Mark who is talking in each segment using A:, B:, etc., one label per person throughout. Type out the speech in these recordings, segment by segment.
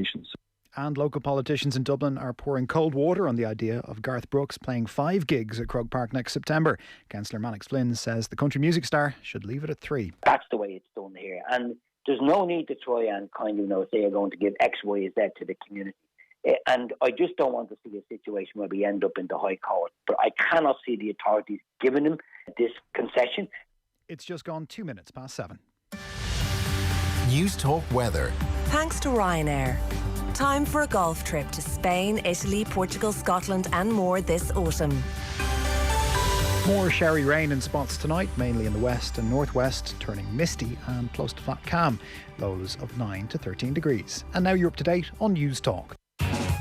A: nations.
B: And local politicians in Dublin are pouring cold water on the idea of Garth Brooks playing 5 gigs at Croke Park next September. Councillor Mannix Flynn says the country music star should leave it at 3.
C: That's the way it's done here. And there's no need to try and kind of, say you're going to give X, Y, Z to the community. And I just don't want to see a situation where we end up in the High Court. But I cannot see the authorities giving him this concession.
B: It's just gone 2 minutes past 7.
D: News Talk Weather.
E: Thanks to Ryanair. Time for a golf trip to Spain, Italy, Portugal, Scotland and more this autumn.
B: More showery rain in spots tonight, mainly in the west and northwest, turning misty and close to flat calm. Lows of 9 to 13 degrees. And now you're up to date on News Talk.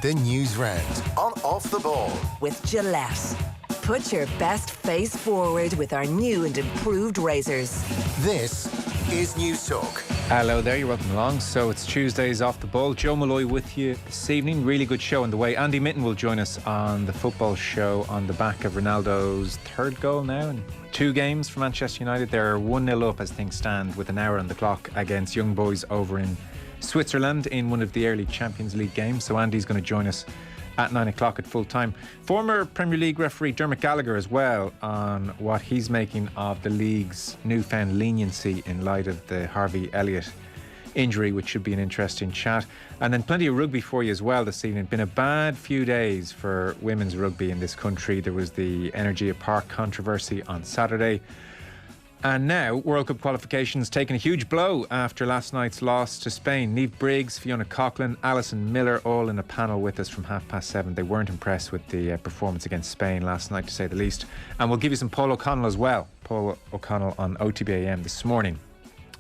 D: The Newsround on Off the Ball.
E: With Gillette. Put your best face forward with our new and improved razors.
D: This is News Talk.
F: Hello there, you're welcome along. So it's Tuesdays Off the Ball. Joe Molloy with you this evening. Really good show on the way. Andy Mitten will join us on the football show on the back of Ronaldo's 3rd goal now in 2 games for Manchester United. They're 1-0 up as things stand with an hour on the clock against Young Boys over in Switzerland in one of the early Champions League games. So Andy's going to join us at 9 o'clock at full time. Former Premier League referee Dermot Gallagher as well on what he's making of the league's newfound leniency in light of the Harvey Elliott injury, which should be an interesting chat. And then plenty of rugby for you as well this evening. Been a bad few days for women's rugby in this country. There was the Energia Park controversy on Saturday. And now, World Cup qualifications taking a huge blow after last night's loss to Spain. Niamh Briggs, Fiona Coughlin, Alison Miller, all in a panel with us from 7:30. They weren't impressed with the performance against Spain last night, to say the least. And we'll give you some Paul O'Connell as well. Paul O'Connell on OTB AM this morning.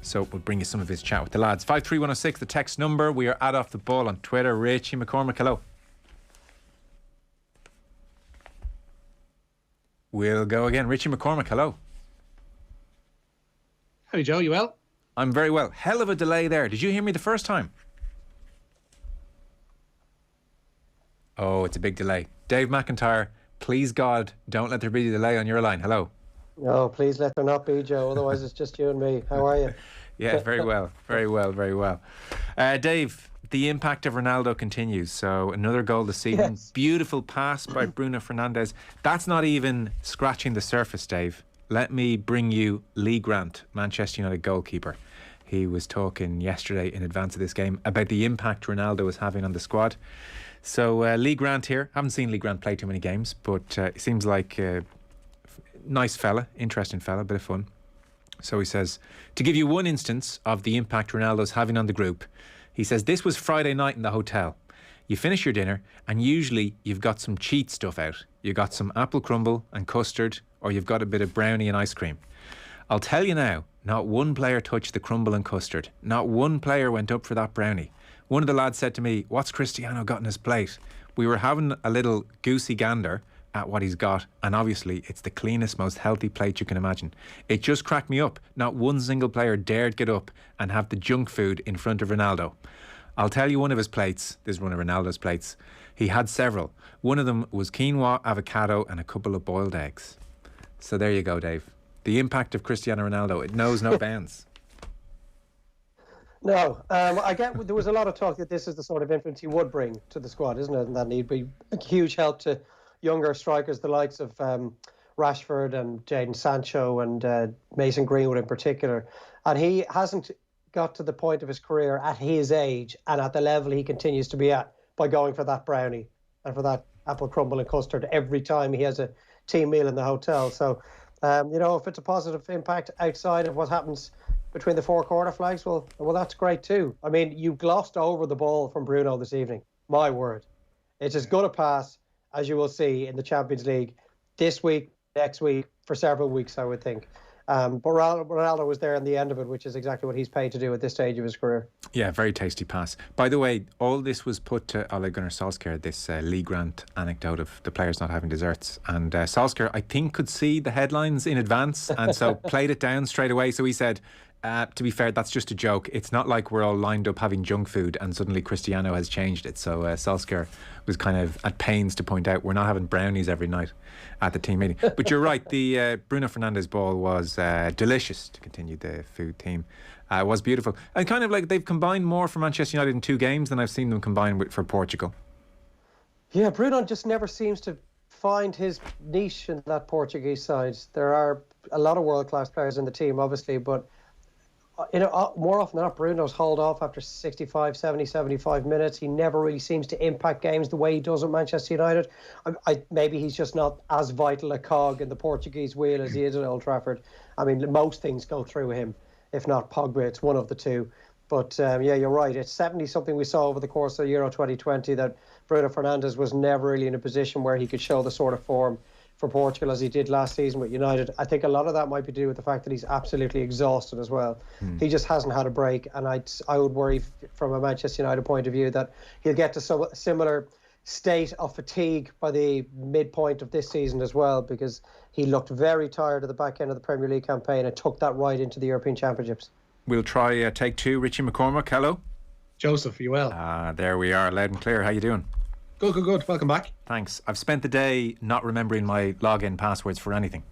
F: So we'll bring you some of his chat with the lads. 53106, the text number. We are at Off the Ball on Twitter. Richie McCormack, hello. We'll go again. Richie McCormack, hello.
G: Howdy, Joe, you well?
F: I'm very well. Hell of a delay there. Did you hear me the first time? Oh, it's a big delay. Dave McIntyre, please God, don't let there be a delay on your line. Hello.
H: No, please let there not be, Joe. Otherwise, it's just you and me. How are you?
F: Yeah, very well. Very well, very well. Dave, the impact of Ronaldo continues. So another goal this season. Yes. Beautiful pass by Bruno Fernandes. That's not even scratching the surface, Dave. Let me bring you Lee Grant, Manchester United goalkeeper. He was talking yesterday in advance of this game about the impact Ronaldo was having on the squad. So Lee Grant here. Haven't seen Lee Grant play too many games, but he seems like a nice fella, interesting fella, bit of fun. So he says, to give you one instance of the impact Ronaldo's having on the group, he says, this was Friday night in the hotel. You finish your dinner and usually you've got some cheat stuff out. You got some apple crumble and custard, or you've got a bit of brownie and ice cream. I'll tell you now, not one player touched the crumble and custard. Not one player went up for that brownie. One of the lads said to me, what's Cristiano got in his plate? We were having a little goosey gander at what he's got, and obviously it's the cleanest, most healthy plate you can imagine. It just cracked me up. Not one single player dared get up and have the junk food in front of Ronaldo. I'll tell you one of his plates. This is one of Ronaldo's plates. He had several. One of them was quinoa, avocado and a couple of boiled eggs. So there you go, Dave. The impact of Cristiano Ronaldo, it knows no bounds.
H: No, I get there was a lot of talk that this is the sort of influence he would bring to the squad, isn't it? And that he'd be a huge help to younger strikers, the likes of Rashford and Jadon Sancho and Mason Greenwood in particular. And he hasn't got to the point of his career at his age and at the level he continues to be at by going for that brownie and for that apple crumble and custard every time he has a team meal in the hotel. So, if it's a positive impact outside of what happens between the 4 quarter flags, well, that's great too. I mean, you glossed over the ball from Bruno this evening. My word. It's as good a pass as you will see in the Champions League this week, next week, for several weeks, I would think. But Ronaldo was there in the end of it, which is exactly what he's paid to do at this stage of his career. Yeah,
F: very tasty pass. By the way, all this was put to Ole Gunnar Solskjaer, this Lee Grant anecdote of the players not having desserts. And Solskjaer, I think, could see the headlines in advance and so played it down straight away. So he said, To be fair, that's just a joke. It's not like we're all lined up having junk food and suddenly Cristiano has changed it. So Solskjaer was kind of at pains to point out we're not having brownies every night at the team meeting. But you're right, the Bruno Fernandes ball was delicious, to continue the food theme. It was beautiful. And kind of like they've combined more for Manchester United in 2 games than I've seen them combine for Portugal.
H: Yeah, Bruno just never seems to find his niche in that Portuguese side. There are a lot of world-class players in the team, obviously, but more often than not, Bruno's hauled off after 65, 70, 75 minutes. He never really seems to impact games the way he does at Manchester United. Maybe he's just not as vital a cog in the Portuguese wheel as he is at Old Trafford. I mean, most things go through him. If not Pogba, it's one of the two. But yeah, you're right. It's 70-something we saw over the course of Euro 2020 that Bruno Fernandes was never really in a position where he could show the sort of form for Portugal as he did last season with United. I think a lot of that might be to do with the fact that he's absolutely exhausted as well. He just hasn't had a break, and I would worry from a Manchester United point of view that he'll get to a similar state of fatigue by the midpoint of this season as well, because he looked very tired at the back end of the Premier League campaign and took that right into the European Championships.
F: We'll try take 2. Richie McCormack, hello.
A: Joseph, you well?
F: There we are, loud and clear. How you doing?
A: Good. Welcome back.
F: Thanks. I've spent the day not remembering my login passwords for anything.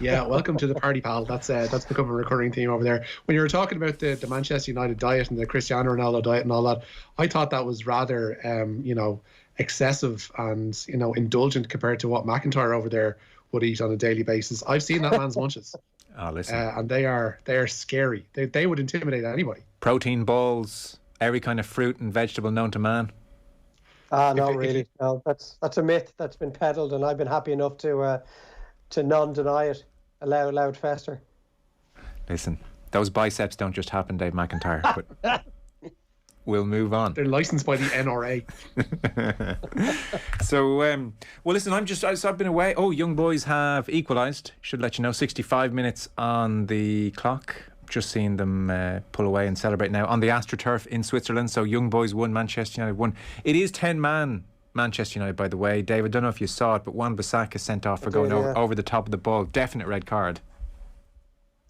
A: Yeah, welcome to the party, pal. That's become a recurring theme over there. When you were talking about the Manchester United diet and the Cristiano Ronaldo diet and all that, I thought that was rather, excessive and, indulgent compared to what McIntyre over there would eat on a daily basis. I've seen that man's lunches.
F: Oh, listen.
A: And they are scary. They would intimidate anybody.
F: Protein balls, every kind of fruit and vegetable known to man.
H: No, really. No, that's a myth that's been peddled, and I've been happy enough to non-deny it, allow it fester.
F: Listen, those biceps don't just happen, Dave McIntyre, but we'll move on.
A: They're licensed by the NRA.
F: So, well, listen, I've been away. Oh, young boys have equalised. Should let you know, 65 minutes on the clock. Just seeing them pull away and celebrate now on the AstroTurf in Switzerland. So young boys won, Manchester United won. It is 10-man Manchester United, by the way. Dave, I don't know if you saw it, but Wan-Bissaka sent off for going over the top of the ball. Definite red card.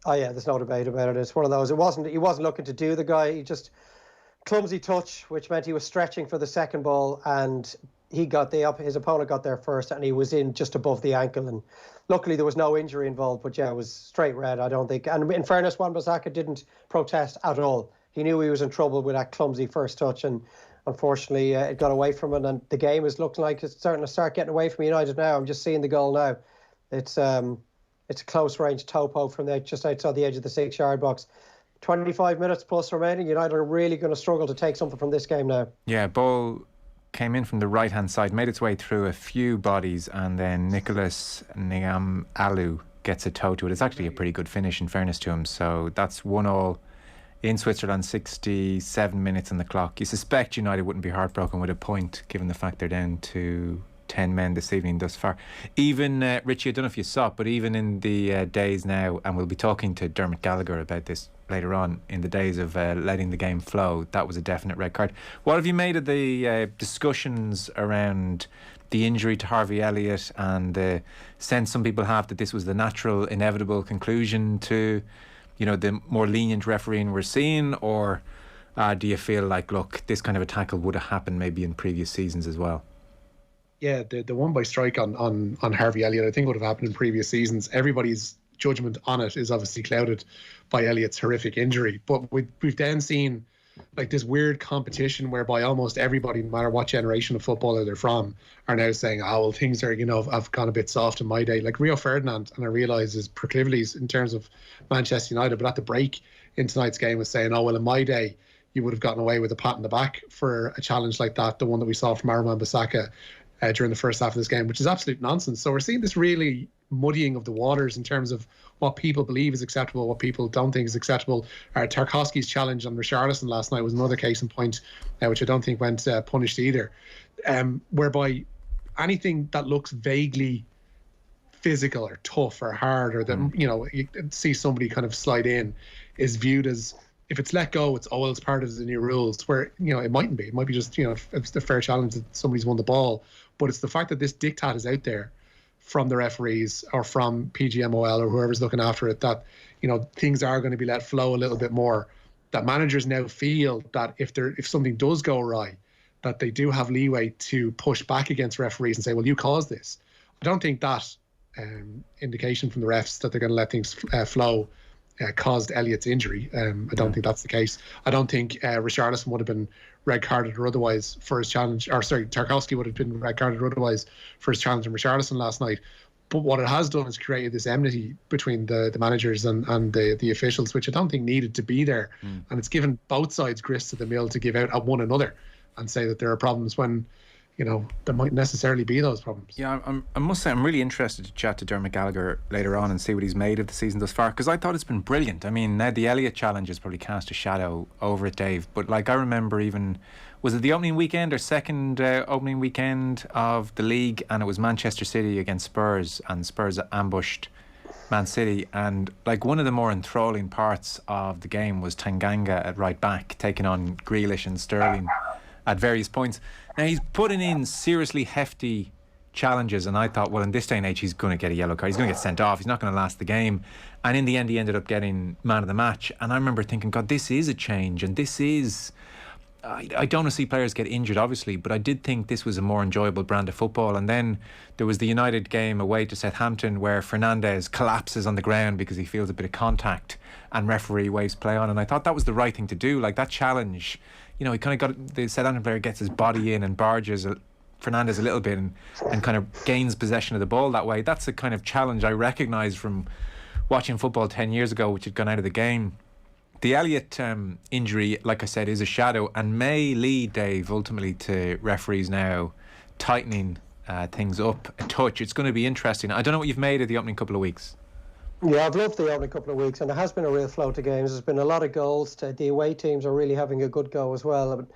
H: Oh yeah, there's no debate about it. It's one of those. He wasn't looking to do the guy. He just clumsy touch, which meant he was stretching for the second ball, and his opponent got there first, and he was in just above the ankle, and luckily there was no injury involved. But yeah, it was straight red, I don't think. And in fairness, Wan-Bissaka didn't protest at all. He knew he was in trouble with that clumsy first touch, and unfortunately it got away from him, and the game is looking like it's starting to start getting away from United now. I'm just seeing the goal now. It's a close range topo from there, just outside the edge of the 6-yard box. 25 minutes plus remaining. United are really going to struggle to take something from this game now.
F: Yeah, ball came in from the right hand side, made its way through a few bodies, and then Nicholas Niam-Alu gets a toe to it. It's actually a pretty good finish, in fairness to him. So that's 1-1 in Switzerland, 67 minutes on the clock. You suspect United wouldn't be heartbroken with a point, given the fact they're down to 10 men this evening thus far. Even Richie, I don't know if you saw it, but even in the days now, and we'll be talking to Dermot Gallagher about this later on, in the days of letting the game flow, that was a definite red card. What have you made of the discussions around the injury to Harvey Elliott and the sense some people have that this was the natural, inevitable conclusion to, the more lenient refereeing we're seeing, or do you feel like, look, this kind of a tackle would have happened maybe in previous seasons as well?
A: Yeah, the one by strike on Harvey Elliott, I think would have happened in previous seasons. Everybody's judgment on it is obviously clouded by Elliott's horrific injury. But we've then seen like this weird competition whereby almost everybody, no matter what generation of footballer they're from, are now saying, things are, have gone a bit soft in my day. Like Rio Ferdinand, and I realise his proclivities in terms of Manchester United, but at the break in tonight's game was saying, in my day, you would have gotten away with a pat in the back for a challenge like that, the one that we saw from Wan-Bissaka during the first half of this game, which is absolute nonsense. So we're seeing this really muddying of the waters in terms of what people believe is acceptable, what people don't think is acceptable. Tarkowski's challenge on Richarlison last night was another case in point, which I don't think went punished either, whereby anything that looks vaguely physical or tough or hard, or that you see somebody kind of slide in, is viewed as, if it's let go, it's part of the new rules, where it mightn't be. It might be just it's a fair challenge that somebody's won the ball, but it's the fact that this diktat is out there from the referees or from PGMOL or whoever's looking after it that, things are going to be let flow a little bit more. That managers now feel that if something does go awry, that they do have leeway to push back against referees and say, well, you caused this. I don't think that indication from the refs that they're going to let things flow caused Elliott's injury. I don't think that's the case. I don't think Richarlison would have been red carded or otherwise for his challenge, Tarkowski would have been red carded or otherwise for his challenge in Richarlison last night. But what it has done is created this enmity between the managers and the officials, which I don't think needed to be there. And it's given both sides grist to the mill to give out at one another and say that there are problems when, there might necessarily be those problems.
F: Yeah, I must say I'm really interested to chat to Dermot Gallagher later on and see what he's made of the season thus far, because I thought it's been brilliant. I mean, now the Elliott challenge has probably cast a shadow over it, Dave, but I remember even, was it the opening weekend or second opening weekend of the league, and it was Manchester City against Spurs, and Spurs ambushed Man City, and one of the more enthralling parts of the game was Tanganga at right back taking on Grealish and Sterling at various points. Now, he's putting in seriously hefty challenges, and I thought, well, in this day and age, he's going to get a yellow card. He's going to get sent off. He's not going to last the game. And in the end, he ended up getting man of the match. And I remember thinking, God, this is a change. And this is... I don't want to see players get injured, obviously, but I did think this was a more enjoyable brand of football. And then there was the United game away to Southampton where Fernandes collapses on the ground because he feels a bit of contact and referee waves play on. And I thought that was the right thing to do. That challenge... he kind of got the Southampton player gets his body in and barges Fernandes a little bit and kind of gains possession of the ball that way. That's the kind of challenge I recognised from watching football 10 years ago, which had gone out of the game. The Elliott injury, like I said, is a shadow and may lead, Dave, ultimately to referees now tightening things up a touch. It's going to be interesting. I don't know what you've made of the opening couple of weeks.
H: Yeah, I've loved the opening couple of weeks, and there has been a real flow to games. There's been a lot of goals. The away teams are really having a good go as well. But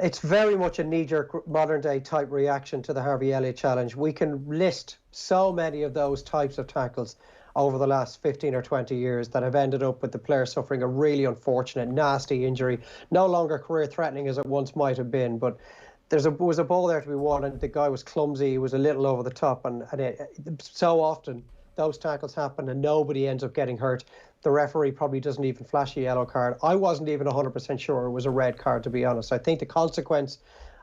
H: it's very much a knee-jerk, modern-day type reaction to the Harvey Elliott challenge. We can list so many of those types of tackles over the last 15 or 20 years that have ended up with the player suffering a really unfortunate, nasty injury, no longer career-threatening as it once might have been, but there was a ball there to be won, and the guy was clumsy, he was a little over the top, and so often those tackles happen and nobody ends up getting hurt. The referee probably doesn't even flash a yellow card. I wasn't even 100% sure it was a red card, to be honest. I think the consequence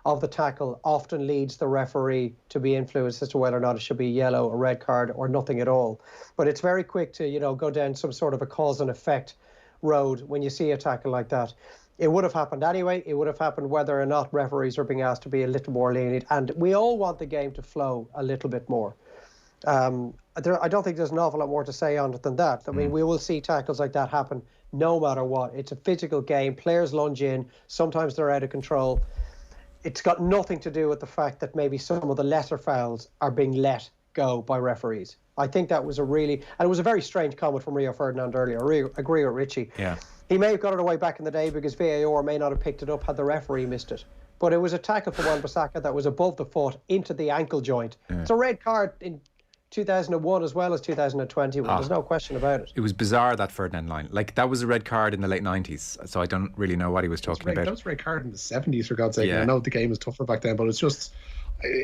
H: of the tackle often leads the referee to be influenced as to whether or not it should be a yellow, a red card, or nothing at all. But it's very quick to, go down some sort of a cause and effect road when you see a tackle like that. It would have happened anyway. It would have happened whether or not referees are being asked to be a little more lenient. And we all want the game to flow a little bit more. I don't think there's an awful lot more to say on it than that. I mean, we will see tackles like that happen no matter what. It's a physical game. Players lunge in. Sometimes they're out of control. It's got nothing to do with the fact that maybe some of the lesser fouls are being let go by referees. I think that was and it was a very strange comment from Rio Ferdinand earlier. I agree with Richie.
F: Yeah.
H: He may have got it away back in the day because VAR may not have picked it up had the referee missed it. But it was a tackle for Wan-Bissaka that was above the foot into the ankle joint. Yeah. It's a red card in 2001 as well as 2021. There's no question about it.
F: It was bizarre, that Ferdinand line. That was a red card in the late 90s, so I don't really know what he was talking about.
A: That was a red card in the 70s, for God's sake. Yeah. I know the game was tougher back then, but it's just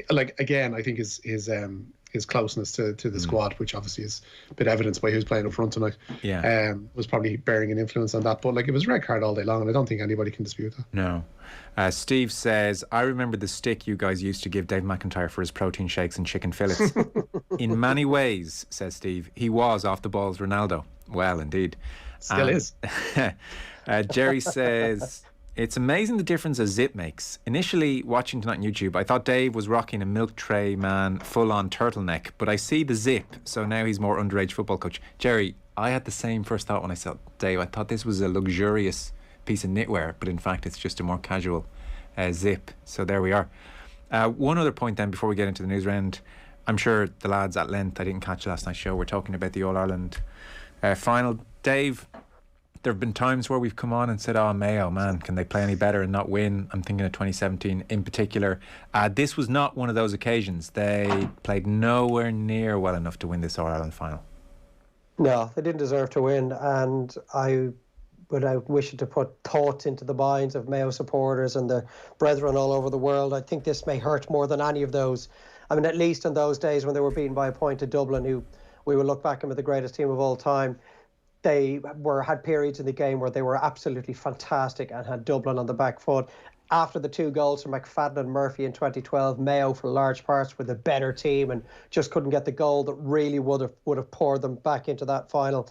A: again, I think his closeness to the squad, which obviously is a bit evidenced by who's playing up front tonight, was probably bearing an influence on that. But it was a red card all day long, and I don't think anybody can dispute that.
F: No. Steve says, I remember the stick you guys used to give Dave McIntyre for his protein shakes and chicken fillets. In many ways, says Steve, he was off the balls Ronaldo. Well, indeed.
A: Still is.
F: Jerry says, it's amazing the difference a zip makes. Initially, watching tonight on YouTube, I thought Dave was rocking a milk tray man full-on turtleneck, but I see the zip, so now he's more underage football coach. Jerry, I had the same first thought when I saw Dave. I thought this was a luxurious piece of knitwear, but in fact it's just a more casual zip. So there we are. One other point then before we get into the news round. I'm sure the lads at length, I didn't catch last night's show, we're talking about the All-Ireland final. Dave, there have been times where we've come on and said, oh, Mayo, man, can they play any better and not win? I'm thinking of 2017 in particular. This was not one of those occasions. They played nowhere near well enough to win this All-Ireland final.
H: No, they didn't deserve to win, and I wish to put thoughts into the minds of Mayo supporters and their brethren all over the world. I think this may hurt more than any of those I mean, at least in those days when they were beaten by a point to Dublin, who we will look back on with the greatest team of all time, they had periods in the game where they were absolutely fantastic and had Dublin on the back foot. After the 2 goals from McFadden and Murphy in 2012, Mayo, for large parts, were the better team and just couldn't get the goal that really would have poured them back into that final.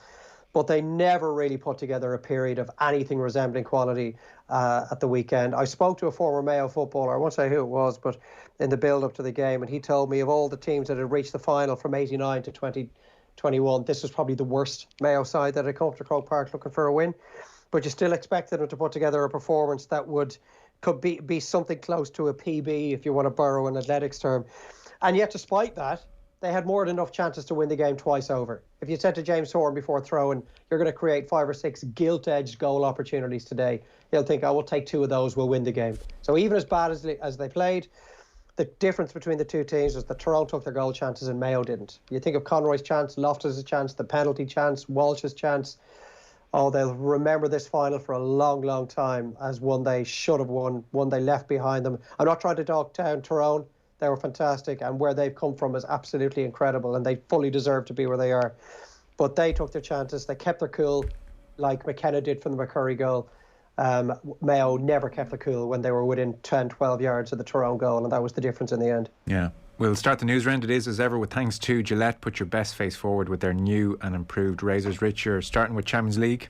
H: But they never really put together a period of anything resembling quality at the weekend. I spoke to a former Mayo footballer, I won't say who it was, but in the build-up to the game, and he told me of all the teams that had reached the final from 89 to 2021, this was probably the worst Mayo side that had come to Croke Park looking for a win. But you still expected them to put together a performance that could be something close to a PB, if you want to borrow an athletics term. And yet, despite that, they had more than enough chances to win the game twice over. If you said to James Horan before throwing, you're going to create 5 or 6 gilt-edged goal opportunities today, he'll think, I will take 2 of those, we'll win the game. So even as bad as they played, the difference between the two teams was that Tyrone took their goal chances and Mayo didn't. You think of Conroy's chance, Loftus' chance, the penalty chance, Walsh's chance. Oh, they'll remember this final for a long, long time as one they should have won, one they left behind them. I'm not trying to dog down Tyrone. They were fantastic, and where they've come from is absolutely incredible, and they fully deserve to be where they are. But they took their chances. They kept their cool, like McKenna did from the McCurry goal. Mayo never kept the cool when they were within 10, 12 yards of the Tyrone goal, and that was the difference in the end.
F: Yeah. We'll start the news round. It is, as ever, with thanks to Gillette. Put your best face forward with their new and improved razors. Rich, you're starting with Champions League.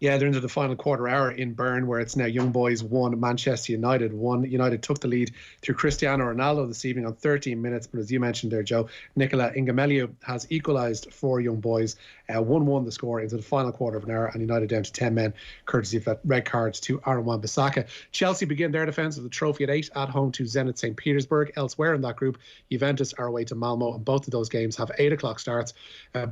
A: Yeah, they're into the final quarter hour in Bern, where it's now Young Boys 1, Manchester United 1. United took the lead through Cristiano Ronaldo this evening on 13 minutes. But as you mentioned there, Joe, Nicola Ingameliou has equalised for Young Boys. 1-1 the score into the final quarter of an hour, and United down to 10 men, courtesy of that red card to Aaron Wan-Bissaka. Chelsea begin their defence of the trophy at 8 at home to Zenit St. Petersburg. Elsewhere in that group, Juventus are away to Malmo, and both of those games have 8 o'clock starts.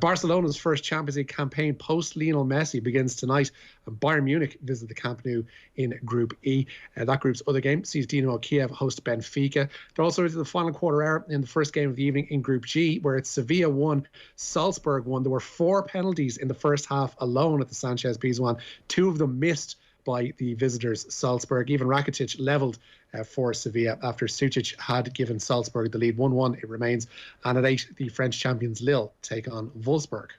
A: Barcelona's first Champions League campaign post-Lionel Messi begins tonight. Bayern Munich visit the Camp Nou in Group E. That group's other game sees Dinamo Kiev host Benfica. They're also into the final quarter hour in the first game of the evening in Group G, where it's Sevilla 1, Salzburg 1. There were 4 penalties in the first half alone at the Sanchez Pizjuan. 2 of them missed by the visitors, Salzburg. Even Rakitic levelled for Sevilla after Sucic had given Salzburg the lead. 1-1 it remains. And at 8, the French champions Lille take on Wolfsburg.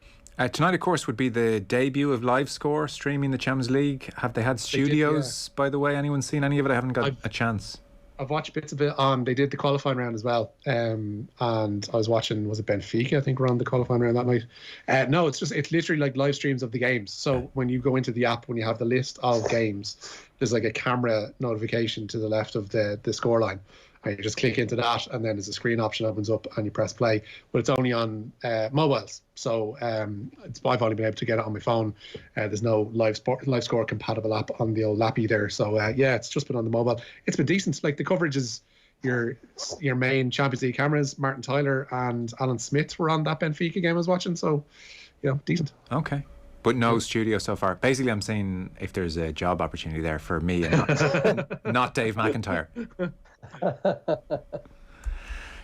F: Tonight, of course, would be the debut of Live Score streaming the Champions League. Have they had studios, by the way? Anyone seen any of it? I haven't got a chance.
A: I've watched bits of it on. They did the qualifying round as well, and I was watching. Was it Benfica? I think were on the qualifying round that night. No, it's literally like live streams of the games. So when you go into the app, when you have the list of games, there's like a camera notification to the left of the scoreline. And you just click into that, and then there's a screen option opens up, and you press play. But it's only on mobiles, so I've only been able to get it on my phone. There's no live score compatible app on the old lappy there. So it's just been on the mobile. It's been decent. Like the coverage is your main Champions League cameras. Martin Tyler and Alan Smith were on that Benfica game I was watching. So decent.
F: Okay. But no studio so far. Basically, I'm saying if there's a job opportunity there for me and not Dave McIntyre.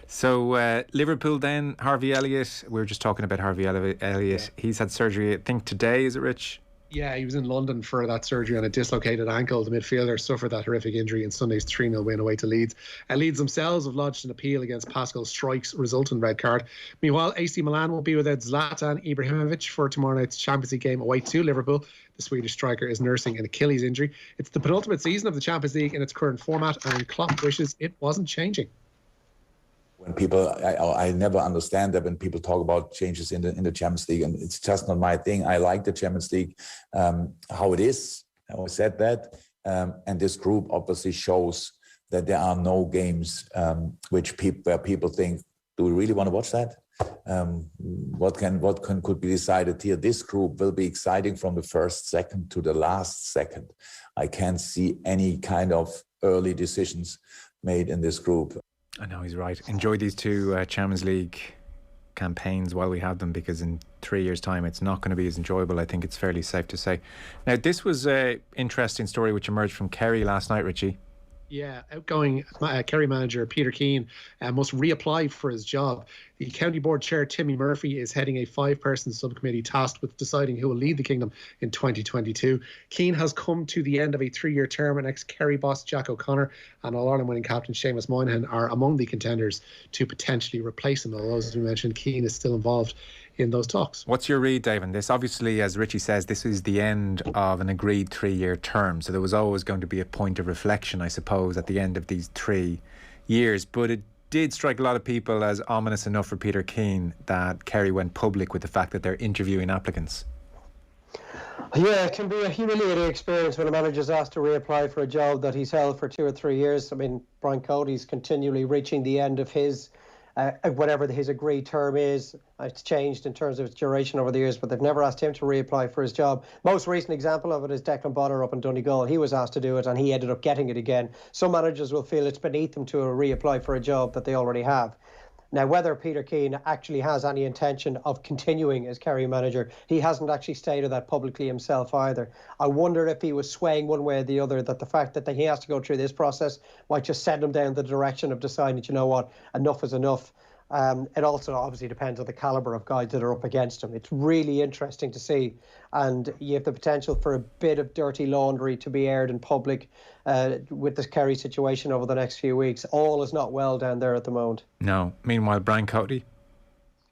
F: So Liverpool then, Harvey Elliott. We were just talking about Harvey Elliott. Yeah. He's had surgery, I think today, is it, Rich?
A: Yeah, he was in London for that surgery on a dislocated ankle. The midfielder suffered that horrific injury in Sunday's 3-0 win away to Leeds. Leeds themselves have lodged an appeal against Pascal Strike's resultant red card. Meanwhile, AC Milan will be without Zlatan Ibrahimovic for tomorrow night's Champions League game away to Liverpool. The Swedish striker is nursing an Achilles injury. It's the penultimate season of the Champions League in its current format, and Klopp wishes it wasn't changing.
G: When people, I never understand that when people talk about changes in the Champions League, and it's just not my thing. I like the Champions League, how it is. I always said that, and this group obviously shows that there are no games where people think, do we really want to watch that? What could be decided here? This group will be exciting from the first second to the last second. I can't see any kind of early decisions made in this group.
F: I know, he's right. Enjoy these 2 Champions League campaigns while we have them, because in 3 years' time it's not going to be as enjoyable. I think it's fairly safe to say. Now, this was an interesting story which emerged from Kerry last night, Richie.
A: Yeah, outgoing Kerry manager Peter Keane must reapply for his job. The county board chair Timmy Murphy is heading a 5-person subcommittee tasked with deciding who will lead the kingdom in 2022. Keane has come to the end of a 3-year term, and ex-Kerry boss Jack O'Connor and All-Ireland winning captain Seamus Moynihan are among the contenders to potentially replace him. Although, as we mentioned, Keane is still involved in those talks.
F: What's your read, Dave, on this? Obviously, as Richie says, this is the end of an agreed 3-year term, so there was always going to be a point of reflection, I suppose, at the end of these 3 years. But it did strike a lot of people as ominous enough for Peter Keane that Kerry went public with the fact that they're interviewing applicants.
H: Yeah, it can be a humiliating experience when a manager's asked to reapply for a job that he's held for 2 or 3 years. I mean, Brian Cody's continually reaching the end of his whatever his agreed term is. It's changed in terms of its duration over the years, but they've never asked him to reapply for his job. Most recent example of it is Declan Bonner up in Donegal. He was asked to do it and he ended up getting it again. Some managers will feel it's beneath them to reapply for a job that they already have. Now, whether Peter Keane actually has any intention of continuing as Kerry manager, he hasn't actually stated that publicly himself either. I wonder if he was swaying one way or the other, that the fact that he has to go through this process might just send him down the direction of deciding, you know what, enough is enough. It also obviously depends on the calibre of guys that are up against him. It's really interesting to see. And you have the potential for a bit of dirty laundry to be aired in public with this Kerry situation over the next few weeks. All is not well down there at the moment.
F: No. Meanwhile, Brian Cody.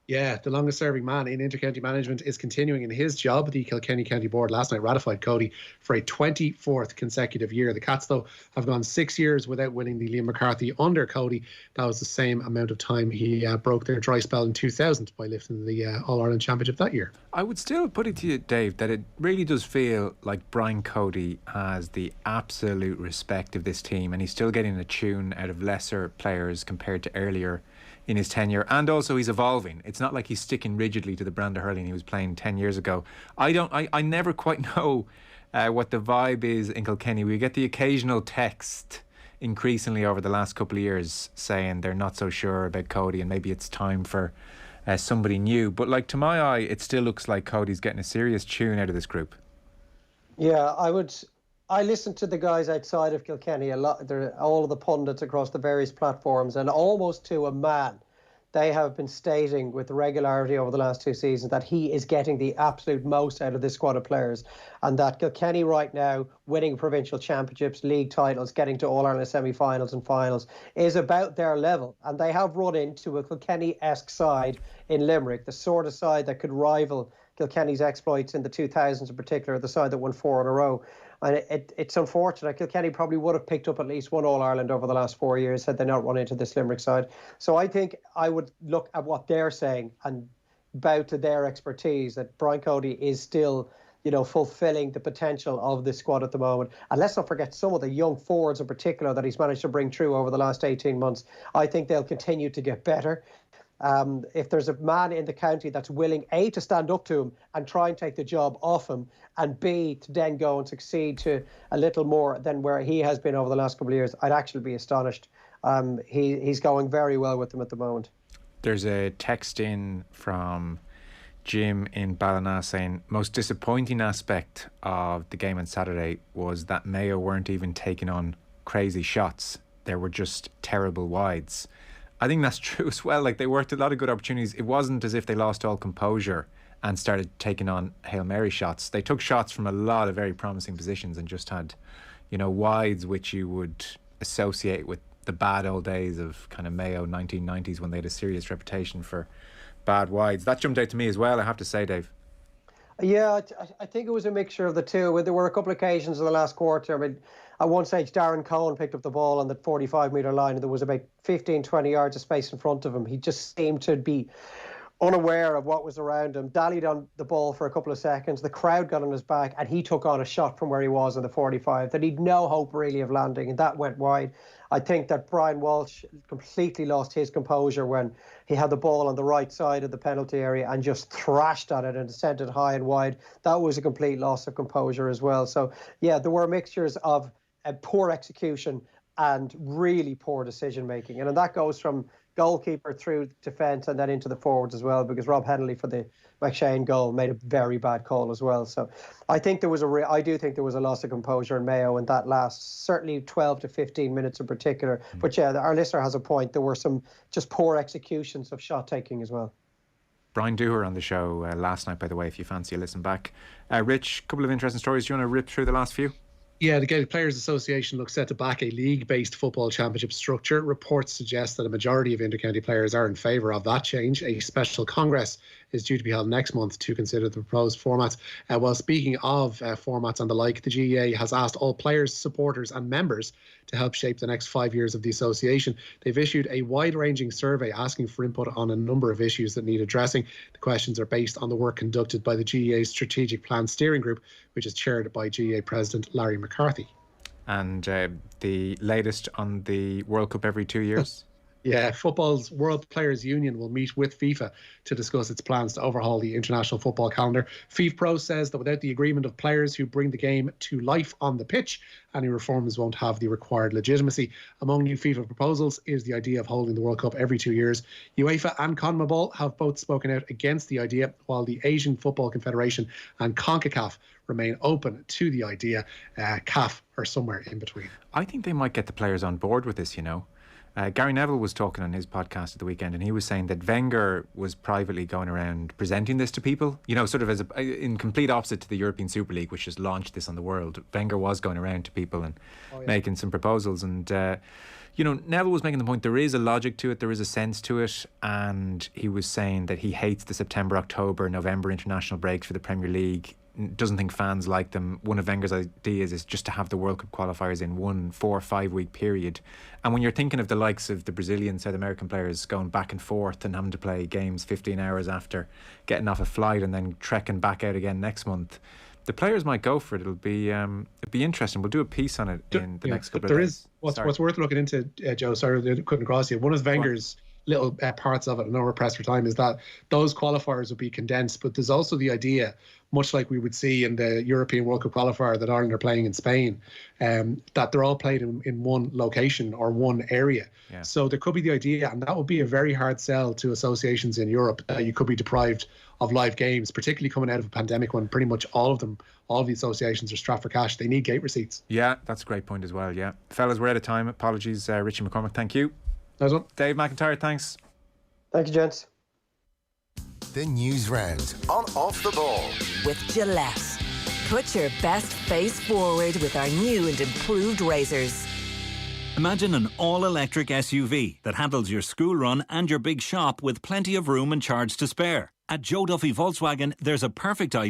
A: Yeah, the longest serving man in inter-county management is continuing in his job. The Kilkenny County Board last night ratified Cody for a 24th consecutive year. The Cats, though, have gone 6 years without winning the Liam McCarthy under Cody. That was the same amount of time he broke their dry spell in 2000 by lifting the All-Ireland Championship that year.
F: I would still put it to you, Dave, that it really does feel like Brian Cody has the absolute respect of this team, and he's still getting a tune out of lesser players compared to earlier in his tenure, and also he's evolving. It's not like he's sticking rigidly to the brand of hurling he was playing 10 years ago. I never quite know what the vibe is in Kilkenny. We get the occasional text increasingly over the last couple of years saying they're not so sure about Cody and maybe it's time for somebody new. But like, to my eye, it still looks like Cody's getting a serious tune out of this group.
H: Yeah, I listen to the guys outside of Kilkenny a lot. They're all of the pundits across the various platforms, and almost to a man, they have been stating with regularity over the last 2 seasons that he is getting the absolute most out of this squad of players, and that Kilkenny right now, winning provincial championships, league titles, getting to All-Ireland semi-finals and finals, is about their level. And they have run into a Kilkenny-esque side in Limerick, the sort of side that could rival Kilkenny's exploits in the 2000s in particular, the side that won 4 in a row. And it's unfortunate. Kilkenny probably would have picked up at least one All-Ireland over the last 4 years had they not run into this Limerick side. So I think I would look at what they're saying and bow to their expertise, that Brian Cody is still, fulfilling the potential of this squad at the moment. And let's not forget some of the young forwards in particular that he's managed to bring through over the last 18 months. I think they'll continue to get better. If there's a man in the county that's willing, A, to stand up to him and try and take the job off him, and B, to then go and succeed to a little more than where he has been over the last couple of years, I'd actually be astonished. He's going very well with them at the moment.
F: There's a text in from Jim in Ballina saying, most disappointing aspect of the game on Saturday was that Mayo weren't even taking on crazy shots. There were just terrible wides. I think that's true as well. Like, they worked a lot of good opportunities. It wasn't as if they lost all composure and started taking on Hail Mary shots. They took shots from a lot of very promising positions and just had, wides which you would associate with the bad old days of kind of Mayo 1990s when they had a serious reputation for bad wides. That jumped out to me as well, I have to say, Dave.
H: Yeah, I think it was a mixture of the two. There were a couple of occasions in the last quarter. I mean, at one stage, Darren Cohen picked up the ball on the 45-metre line and there was about 15, 20 yards of space in front of him. He just seemed to be unaware of what was around him, dallied on the ball for a couple of seconds. The crowd got on his back and he took on a shot from where he was in the 45 that he'd no hope really of landing, and that went wide. I think that Brian Walsh completely lost his composure when he had the ball on the right side of the penalty area and just thrashed at it and sent it high and wide. That was a complete loss of composure as well. So, yeah, there were mixtures of poor execution and really poor decision making. And that goes from goalkeeper through defence and then into the forwards as well, because Rob Henley for the McShane goal made a very bad call as well. So I think I do think there was a loss of composure in Mayo in that last, certainly 12 to 15 minutes in particular. But yeah, our listener has a point. There were some just poor executions of shot taking as well.
F: Brian Dooher on the show last night, by the way, if you fancy a listen back. Rich, a couple of interesting stories. Do you want to rip through the last few?
A: Yeah, the Gaelic Players Association looks set to back a league-based football championship structure. Reports suggest that a majority of inter-county players are in favour of that change. A special congress is due to be held next month to consider the proposed formats. While speaking of formats and the like, the GAA has asked all players, supporters and members to help shape the next 5 years of the association. They've issued a wide-ranging survey asking for input on a number of issues that need addressing. The questions are based on the work conducted by the GAA's Strategic Plan Steering Group, which is chaired by GAA President Larry McCarthy.
F: And the latest on the World Cup every 2 years?
A: Yeah, football's World Players Union will meet with FIFA to discuss its plans to overhaul the international football calendar. FIFPro says that without the agreement of players who bring the game to life on the pitch, any reforms won't have the required legitimacy. Among new FIFA proposals is the idea of holding the World Cup every 2 years. UEFA and CONMEBOL have both spoken out against the idea, while the Asian Football Confederation and CONCACAF remain open to the idea. CAF are somewhere in between.
F: I think they might get the players on board with this, you know. Gary Neville was talking on his podcast at the weekend, and he was saying that Wenger was privately going around presenting this to people, you know, sort of as in complete opposite to the European Super League, which just launched this on the world. Wenger was going around to people and making some proposals, and you know, Neville was making the point there is a logic to it, there is a sense to it, and he was saying that he hates the September, October, November international breaks for the Premier League. Doesn't think fans like them. One of Wenger's ideas is just to have the World Cup qualifiers in 1 4 or 5 week period. And when you're thinking of the likes of the Brazilian, South American players going back and forth and having to play games 15 hours after getting off a flight and then trekking back out again next month, the players might go for it. It'll be interesting. We'll do a piece on it in the next couple of days.
A: What's worth looking into, Joe, sorry I couldn't cross you. One of Wenger's little parts of it, I know we're pressed for time, is that those qualifiers would be condensed, but there's also the idea, much like we would see in the European World Cup qualifier that Ireland are playing in Spain, that they're all played in one location or one area. Yeah. So there could be the idea, and that would be a very hard sell to associations in Europe, that you could be deprived of live games, particularly coming out of a pandemic when pretty much all of the associations are strapped for cash. They need gate receipts. Yeah, that's a great point as well, yeah. Fellas, we're out of time. Apologies, Richie McCormack, thank you. Nice one. Dave McIntyre, thanks.
H: Thank you, gents.
D: The Newsround on Off the Ball.
E: With Gillette. Put your best face forward with our new and improved razors.
I: Imagine an all-electric SUV that handles your school run and your big shop with plenty of room and charge to spare. At Joe Duffy Volkswagen, there's a perfect idea